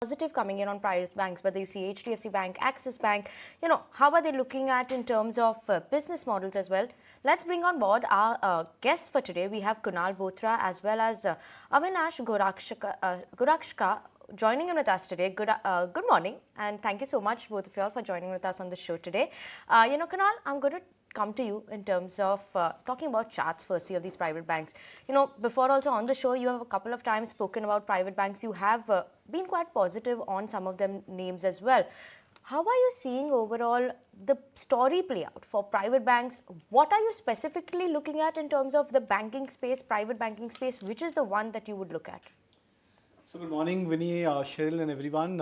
positive coming in on private banks, whether you see HDFC Bank, Axis Bank, how are they looking at in terms of business models as well? Let's bring on board our guests for today. We have Kunal Bothra as well as Avinash Gorakshakar joining in with us today. Good morning, and thank you so much, both of you all, for joining with us on the show today. Kunal, I'm going to come to you in terms of talking about charts firstly of these private banks. Before also on the show, you have a couple of times spoken about private banks. You have been quite positive on some of them names as well. How are you seeing overall the story play out for private banks? What are you specifically looking at in terms of the banking space, private banking space? Which is the one that you would look at? So good morning, Vinny, Cheryl, and everyone.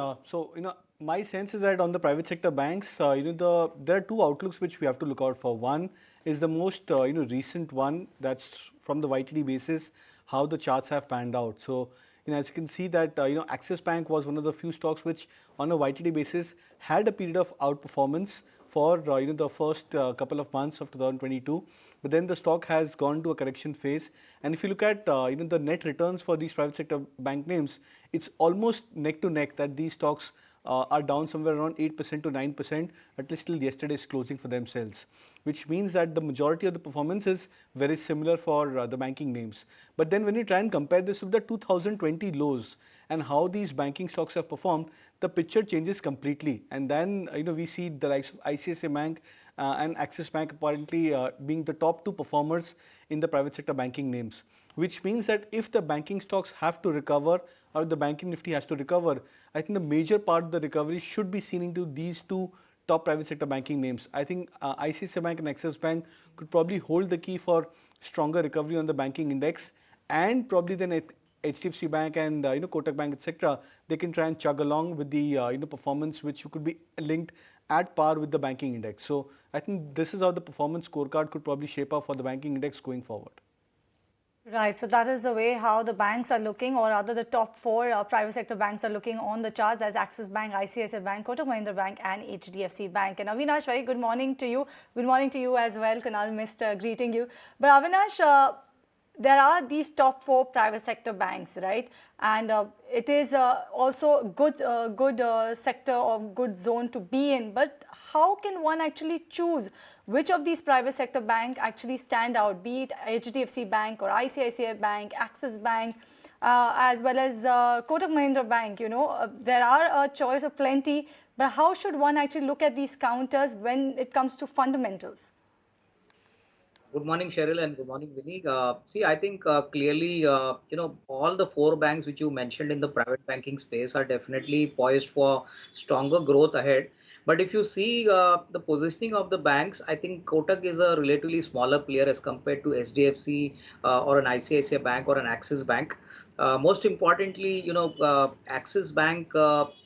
My sense is that on the private sector banks, there are two outlooks which we have to look out for. One is the most recent one, that's from the YTD basis, how the charts have panned out. So as you can see that Axis Bank was one of the few stocks which on a YTD basis had a period of outperformance for the first couple of months of 2022, but then the stock has gone to a correction phase. And if you look at the net returns for these private sector bank names, it's almost neck to neck that these stocks are down somewhere around 8% to 9%, at least till yesterday's closing for themselves, which means that the majority of the performance is very similar for the banking names. But then when you try and compare this with the 2020 lows and how these banking stocks have performed, the picture changes completely. And then we see the likes of ICICI Bank and Axis Bank apparently being the top two performers in the private sector banking names, which means that if the banking stocks have to recover or the banking nifty has to recover, I think the major part of the recovery should be seen into these two top private sector banking names. I think ICICI Bank and Axis Bank could probably hold the key for stronger recovery on the banking index, and probably then HDFC Bank and Kotak Bank, etc., they can try and chug along with the performance which could be linked at par with the banking index. So I think this is how the performance scorecard could probably shape up for the banking index going forward. Right, so that is the way how the banks are looking, or rather the top four private sector banks are looking on the chart. That's Axis Bank, ICICI Bank, Kotak Mahindra Bank and HDFC Bank. And Avinash, very good morning to you. Good morning to you as well. Kunal missed greeting you. But Avinash, there are these top four private sector banks, right? And it is also a good sector or good zone to be in. But how can one actually choose which of these private sector banks actually stand out, be it HDFC Bank or ICICI Bank, Axis Bank, as well as Kotak Mahindra Bank? There are a choice of plenty, but how should one actually look at these counters when it comes to fundamentals? Good morning, Cheryl, and good morning, Vinny. I think clearly, all the four banks which you mentioned in the private banking space are definitely poised for stronger growth ahead. But if you see the positioning of the banks, I think Kotak is a relatively smaller player as compared to HDFC or an ICICI Bank or an Axis Bank. Most importantly, Axis Bank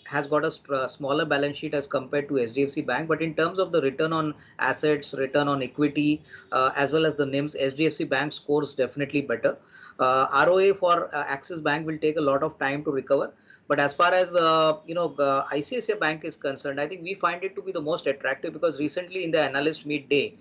has got a smaller balance sheet as compared to HDFC Bank. But in terms of the return on assets, return on equity, as well as the NIMs, HDFC Bank scores definitely better. ROA for Axis Bank will take a lot of time to recover. But as far as ICICI Bank is concerned, I think we find it to be the most attractive because recently in the analyst meet day,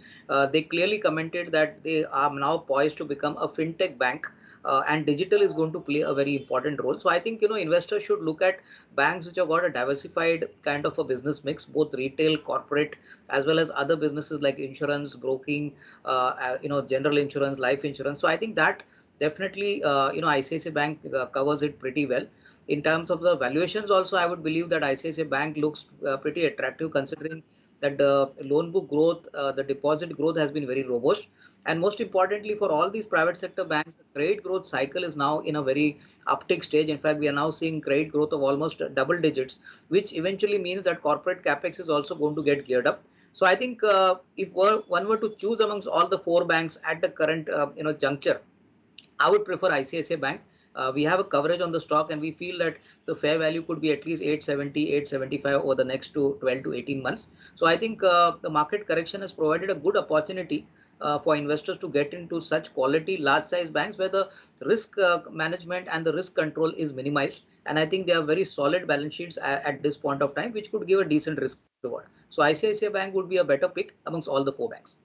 they clearly commented that they are now poised to become a fintech bank. And digital is going to play a very important role. So I think investors should look at banks which have got a diversified kind of a business mix, both retail, corporate, as well as other businesses like insurance, broking, general insurance, life insurance. So I think that definitely ICICI Bank covers it pretty well. In terms of the valuations also, I would believe that ICICI Bank looks pretty attractive considering that the loan book growth, the deposit growth has been very robust. And most importantly, for all these private sector banks, the credit growth cycle is now in a very uptick stage. In fact, we are now seeing credit growth of almost double digits, which eventually means that corporate capex is also going to get geared up. So I think if one were to choose amongst all the four banks at the current juncture, I would prefer ICICI Bank. We have a coverage on the stock and we feel that the fair value could be at least 870, 875 over the next 12 to 18 months. So I think the market correction has provided a good opportunity for investors to get into such quality large size banks where the risk management and the risk control is minimized. And I think they have very solid balance sheets at this point of time, which could give a decent risk reward. So ICICI Bank would be a better pick amongst all the four banks.